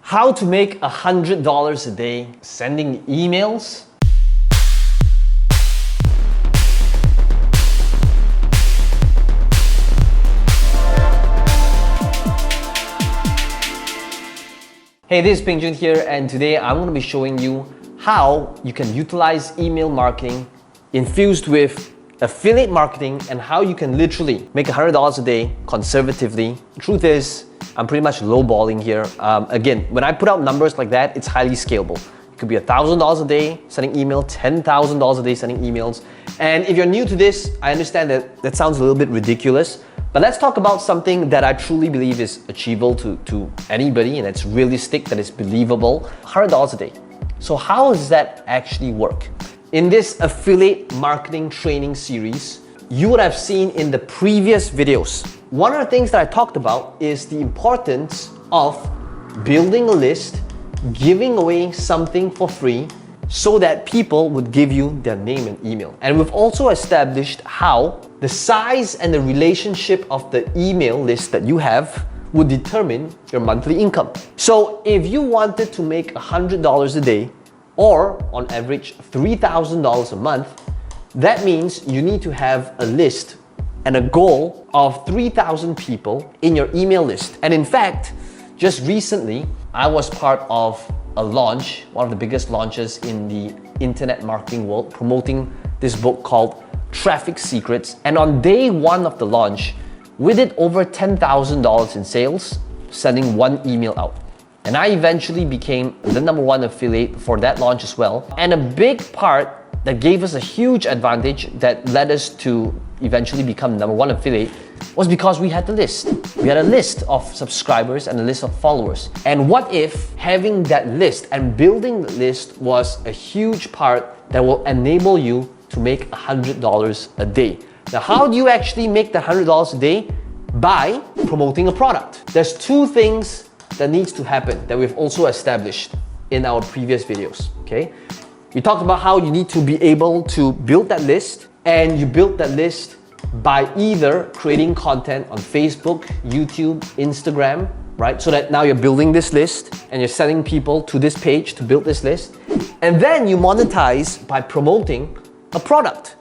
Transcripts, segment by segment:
How to make $100 a day sending emails? Hey, this is Peng Joon here, and today I'm going to be showing you how you can utilize email marketing infused with affiliate marketing and how you can literally make $100 a day conservatively. Truth is, I'm pretty much lowballing here. Again, when I put out numbers like that, it's highly scalable. It could be $1,000 a day sending email, $10,000 a day sending emails. And if you're new to this, I understand that that sounds a little bit ridiculous, but let's talk about something that I truly believe is achievable to anybody, and it's realistic, that is believable. $100 a day. So how does that actually work? In this affiliate marketing training series, you would have seen in the previous videos, one of the things that I talked about is the importance of building a list, giving away something for free so that people would give you their name and email. And we've also established how the size and the relationship of the email list that you have would determine your monthly income. So if you wanted to make $100 a day, or on average $3,000 a month, that means you need to have a list and a goal of 3,000 people in your email list. And in fact, just recently, I was part of a launch, one of the biggest launches in the internet marketing world, promoting this book called Traffic Secrets. And on day one of the launch, we did over $10,000 in sales, sending one email out. And I eventually became the #1 affiliate for that launch as well. And a big part that gave us a huge advantage that led us to eventually become #1 affiliate was because we had the list. We had a list of subscribers and a list of followers. And what if having that list and building the list was a huge part that will enable you to make $100 a day? Now, how do you actually make the $100 a day? By promoting a product. There's two things that needs to happen that we've also established in our previous videos, okay? We talked about how you need to be able to build that list, and you build that list by either creating content on Facebook, YouTube, Instagram, right? So that now you're building this list and you're sending people to this page to build this list. And then you monetize by promoting a product.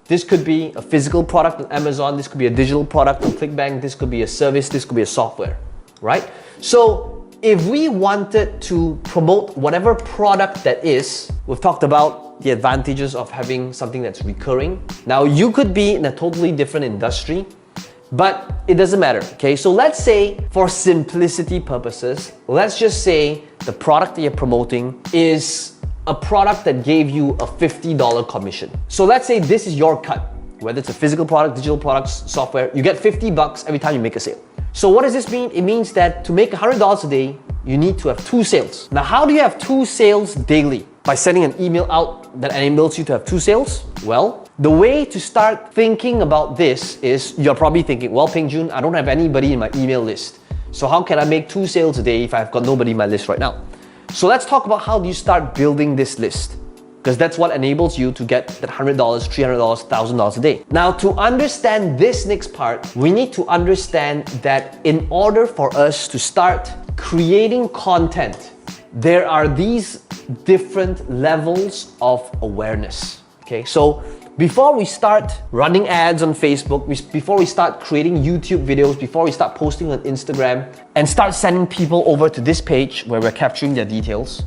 This could be a physical product on Amazon, this could be a digital product on ClickBank, this could be a service, this could be a software, right? So if we wanted to promote whatever product that is, we've talked about the advantages of having something that's recurring. Now, you could be in a totally different industry, but it doesn't matter, okay? So let's say, for simplicity purposes, let's just say the product that you're promoting is a product that gave you a $50 commission. So let's say this is your cut, whether it's a physical product, digital products, software, you get $50 every time you make a sale. So what does this mean? It means that to make $100 a day, you need to have 2 sales. Now, how do you have 2 sales daily? By sending an email out that enables you to have 2 sales? Well, the way to start thinking about this is, you're probably thinking, well, Peng Joon, I don't have anybody in my email list. So how can I make 2 sales a day if I've got nobody in my list right now? So let's talk about how do you start building this list, because that's what enables you to get that $100, $300, $1,000 a day. Now, to understand this next part, we need to understand that in order for us to start creating content, there are these different levels of awareness, okay? So before we start running ads on Facebook, before we start creating YouTube videos, before we start posting on Instagram and start sending people over to this page where we're capturing their details,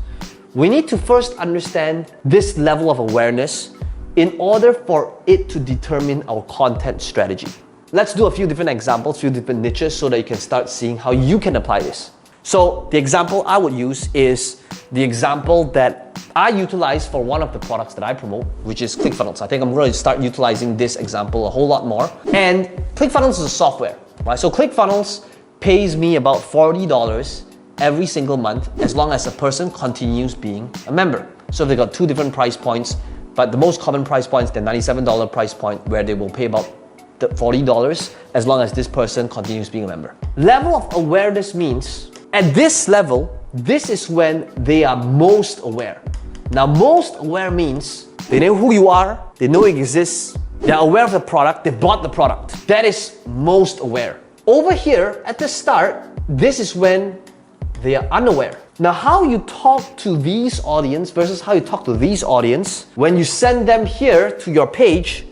we need to first understand this level of awareness in order for it to determine our content strategy. Let's do a few different examples, few different niches, so that you can start seeing how you can apply this. So the example I would use is the example that I utilize for one of the products that I promote, which is ClickFunnels. I think I'm going to start utilizing this example a whole lot more. And ClickFunnels is a software, right? So ClickFunnels pays me about $40 every single month as long as a person continues being a member. So they've got 2 different price points, but the most common price point is the $97 price point, where they will pay about $40 as long as this person continues being a member. Level of awareness means at this level, this is when they are most aware. Now, most aware means they know who you are, they know it exists, they're aware of the product, they bought the product. That is most aware. Over here at the start, this is when they are unaware. Now, how you talk to these audience versus how you talk to these audience when you send them here to your page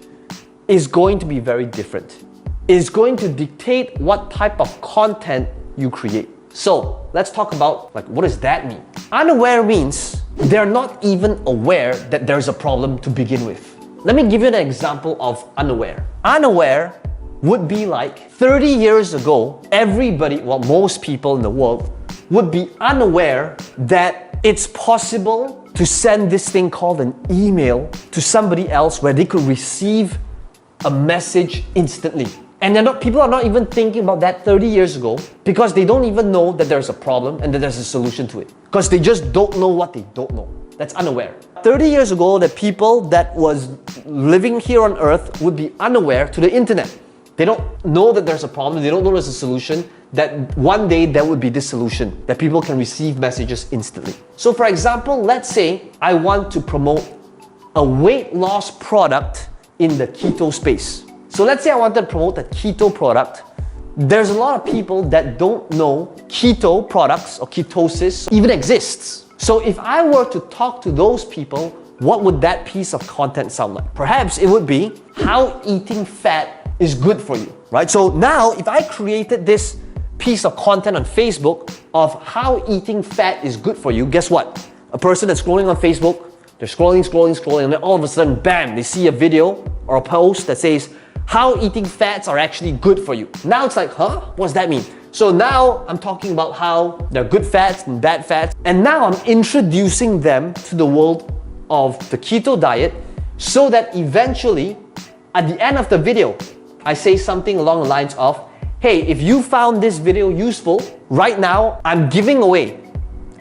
is going to be very different. It's going to dictate what type of content you create. So let's talk about what does that mean? Unaware means they're not even aware that there's a problem to begin with. Let me give you an example of unaware. Unaware would be like 30 years ago, everybody, well, most people in the world would be unaware that it's possible to send this thing called an email to somebody else where they could receive a message instantly. And people are not even thinking about that 30 years ago because they don't even know that there's a problem and that there's a solution to it. Because they just don't know what they don't know. That's unaware. 30 years ago, the people that was living here on earth would be unaware to the internet. They don't know that there's a problem, they don't know there's a solution, that one day there would be this solution, that people can receive messages instantly. So for example, let's say I want to promote a weight loss product in the keto space. So let's say I want to promote a keto product. There's a lot of people that don't know keto products or ketosis even exists. So if I were to talk to those people, what would that piece of content sound like? Perhaps it would be how eating fat is good for you, right? So now if I created this piece of content on Facebook of how eating fat is good for you, guess what? A person that's scrolling on Facebook, they're scrolling, and then all of a sudden, bam, they see a video or a post that says, how eating fats are actually good for you. Now it's like, huh? What does that mean? So now I'm talking about how there are good fats and bad fats, and now I'm introducing them to the world of the keto diet so that eventually, at the end of the video, I say something along the lines of, hey, if you found this video useful, right now I'm giving away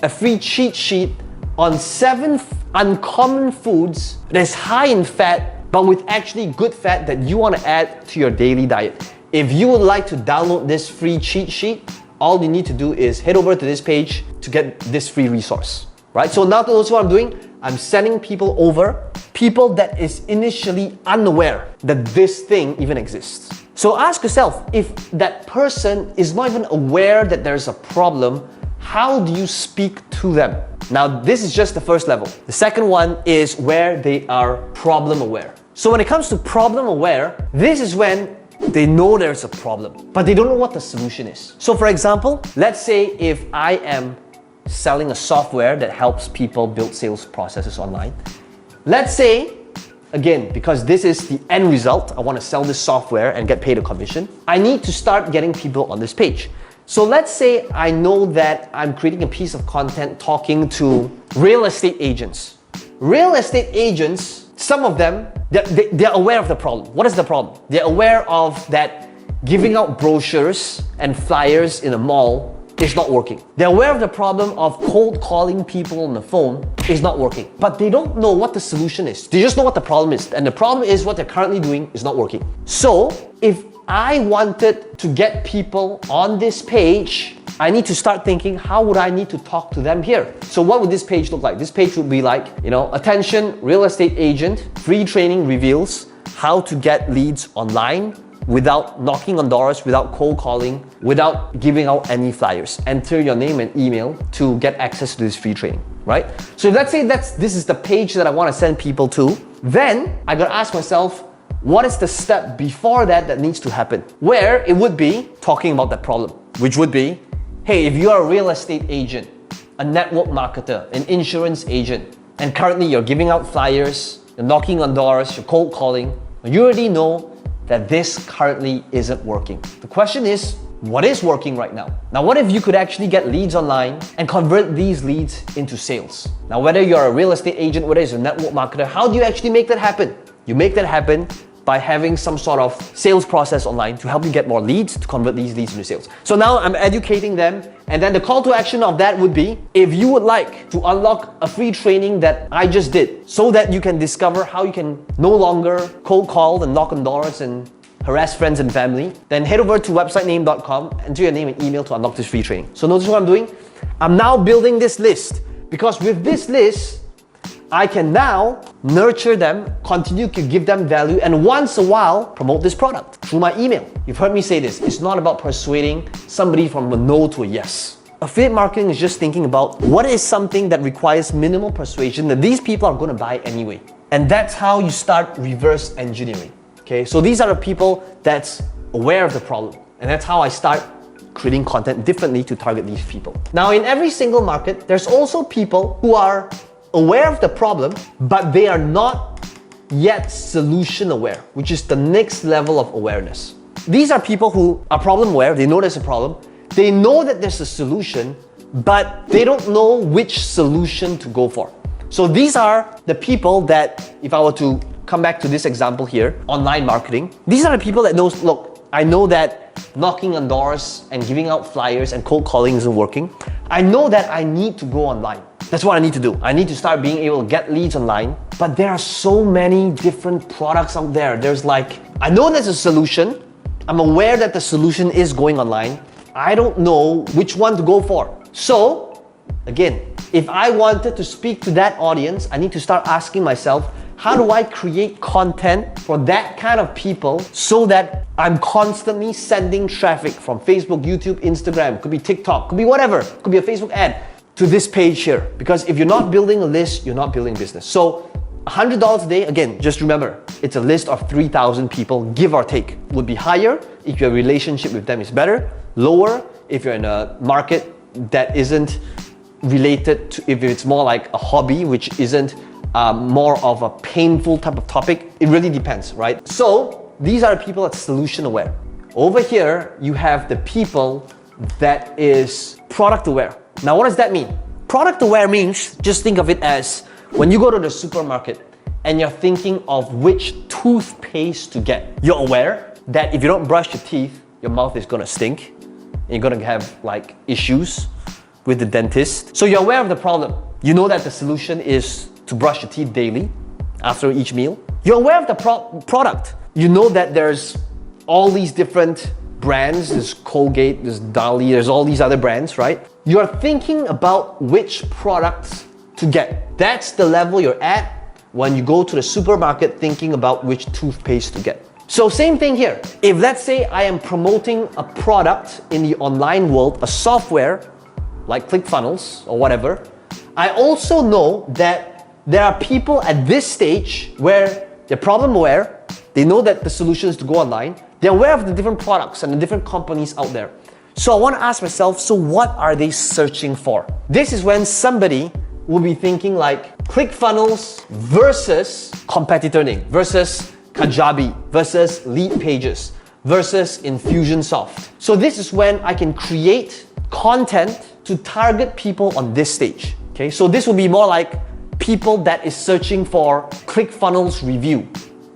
a free cheat sheet on 7 uncommon foods that's high in fat, but with actually good fat that you want to add to your daily diet. If you would like to download this free cheat sheet, all you need to do is head over to this page to get this free resource, right? So now that's what I'm doing. I'm sending people over, people that is initially unaware that this thing even exists. So ask yourself, if that person is not even aware that there's a problem, how do you speak to them? Now, this is just the first level. The second one is where they are problem aware. So when it comes to problem aware, this is when they know there's a problem, but they don't know what the solution is. So for example, let's say if I am selling a software that helps people build sales processes online. Let's say, again, because this is the end result, I want to sell this software and get paid a commission, I need to start getting people on this page. So let's say I know that I'm creating a piece of content talking to real estate agents. Real estate agents, some of them, they're aware of the problem. What is the problem? They're aware of that giving out brochures and flyers in a mall is not working. They're aware of the problem of cold calling people on the phone is not working. But they don't know what the solution is. They just know what the problem is. And the problem is what they're currently doing is not working. So if I wanted to get people on this page, I need to start thinking, how would I need to talk to them here? So what would this page look like? This page would be like, attention, real estate agent, free training reveals how to get leads online without knocking on doors, without cold calling, without giving out any flyers. Enter your name and email to get access to this free training, right? So let's say this is the page that I want to send people to. Then I gotta ask myself, what is the step before that needs to happen? Where it would be talking about that problem, which would be, hey, if you are a real estate agent, a network marketer, an insurance agent, and currently you're giving out flyers, you're knocking on doors, you're cold calling, you already know that this currently isn't working. The question is, what is working right now? Now, what if you could actually get leads online and convert these leads into sales? Now, whether you're a real estate agent, whether you're a network marketer, how do you actually make that happen? You make that happen by having some sort of sales process online to help you get more leads, to convert these leads into sales. So now I'm educating them, and then the call to action of that would be, if you would like to unlock a free training that I just did, so that you can discover how you can no longer cold call and knock on doors and harass friends and family, then head over to websitename.com, enter your name and email to unlock this free training. So notice what I'm doing? I'm now building this list, because with this list, I can now nurture them, continue to give them value, and once a while, promote this product through my email. You've heard me say this, it's not about persuading somebody from a no to a yes. affiliate marketing is just thinking about what is something that requires minimal persuasion that these people are going to buy anyway. And that's how you start reverse engineering. Okay, so these are the people that's aware of the problem. And that's how I start creating content differently to target these people. Now, in every single market, there's also people who are aware of the problem, but they are not yet solution aware, which is the next level of awareness. These are people who are problem aware, they know there's a problem, they know that there's a solution, but they don't know which solution to go for. So these are the people that, if I were to come back to this example here, online marketing, these are the people that knows, look, I know that knocking on doors and giving out flyers and cold calling isn't working. I know that I need to go online. That's what I need to do. I need to start being able to get leads online. But there are so many different products out there. There's like, I know there's a solution. I'm aware that the solution is going online. I don't know which one to go for. So, again, if I wanted to speak to that audience, I need to start asking myself, how do I create content for that kind of people so that I'm constantly sending traffic from Facebook, YouTube, Instagram, could be TikTok, could be whatever, could be a Facebook ad, to this page here. Because if you're not building a list, you're not building business. So $100 a day, again, just remember, it's a list of 3,000 people, give or take. Would be higher if your relationship with them is better, lower if you're in a market that isn't related to, if it's more like a hobby, which isn't more of a painful type of topic. It really depends, right? So these are the people that's solution aware. Over here, you have the people that is product aware. Now, what does that mean? Product aware means, just think of it as when you go to the supermarket and you're thinking of which toothpaste to get. You're aware that if you don't brush your teeth, your mouth is gonna stink and you're gonna have like issues with the dentist. So you're aware of the problem. You know that the solution is to brush your teeth daily after each meal. You're aware of the product. You know that there's all these different brands. There's Colgate, there's Dali, there's all these other brands, right? You're thinking about which products to get. That's the level you're at when you go to the supermarket thinking about which toothpaste to get. So same thing here. If let's say I am promoting a product in the online world, a software like ClickFunnels or whatever, I also know that there are people at this stage where they're problem aware, they know that the solution is to go online, they're aware of the different products and the different companies out there. So I want to ask myself, so what are they searching for? This is when somebody will be thinking like ClickFunnels versus competitor name, versus Kajabi, versus Lead Pages, versus Infusionsoft. So this is when I can create content to target people on this stage. Okay, so this will be more like people that is searching for ClickFunnels review,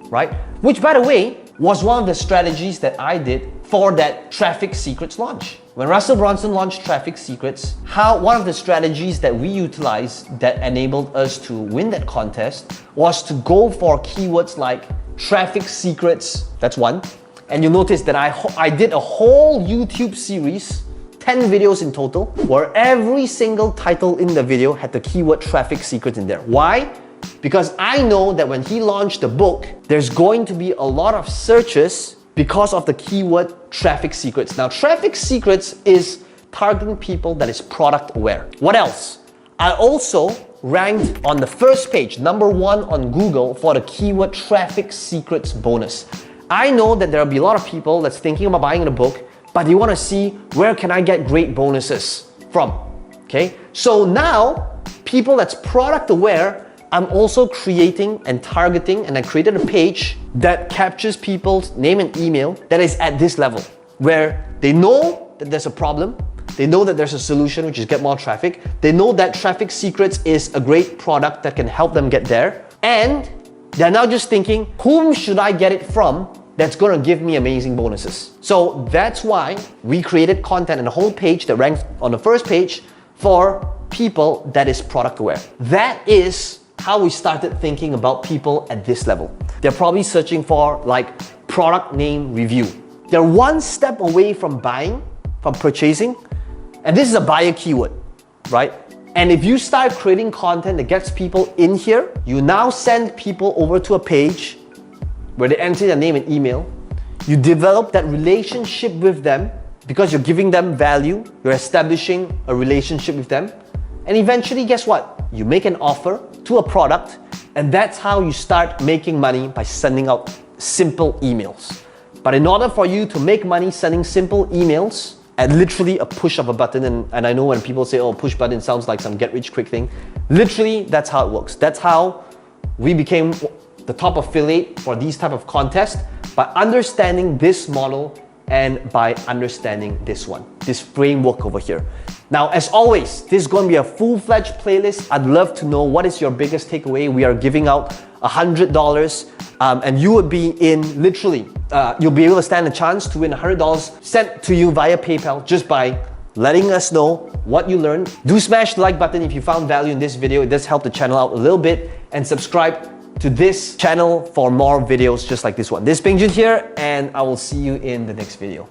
right? Which, by the way, was one of the strategies that I did for that Traffic Secrets launch. When Russell Brunson launched Traffic Secrets, one of the strategies that we utilized that enabled us to win that contest was to go for keywords like Traffic Secrets, that's one. And you'll notice that I did a whole YouTube series, 10 videos in total, where every single title in the video had the keyword Traffic Secrets in there. Why? Because I know that when he launched the book, there's going to be a lot of searches because of the keyword Traffic Secrets. Now, Traffic Secrets is targeting people that is product aware. What else? I also ranked on the first page, #1 on Google for the keyword Traffic Secrets bonus. I know that there will be a lot of people that's thinking about buying the book, but they want to see where can I get great bonuses from, okay? So now, people that's product aware, I'm also creating and targeting, and I created a page that captures people's name and email that is at this level, where they know that there's a problem, they know that there's a solution, which is get more traffic, they know that Traffic Secrets is a great product that can help them get there, and they're now just thinking, whom should I get it from that's gonna give me amazing bonuses? So that's why we created content and a whole page that ranks on the first page for people that is product aware. That is how we started thinking about people at this level. They're probably searching for like product name review. They're one step away from buying, from purchasing, and this is a buyer keyword, right? And if you start creating content that gets people in here, you now send people over to a page where they enter their name and email, you develop that relationship with them, because you're giving them value, you're establishing a relationship with them, and eventually, guess what? You make an offer to a product, and that's how you start making money, by sending out simple emails. But in order for you to make money sending simple emails, at literally a push of a button, and I know when people say, oh, push button sounds like some get-rich-quick thing, literally that's how it works. That's how we became the top affiliate for these type of contests, by understanding this model and by understanding this one, this framework over here. Now, as always, this is going to be a full-fledged playlist. I'd love to know what is your biggest takeaway. We are giving out $100, and you would be in literally, you'll be able to stand a chance to win $100 sent to you via PayPal just by letting us know what you learned. Do smash the like button if you found value in this video. It does help the channel out a little bit, and subscribe to this channel for more videos just like this one. This is Peng Joon here, and I will see you in the next video.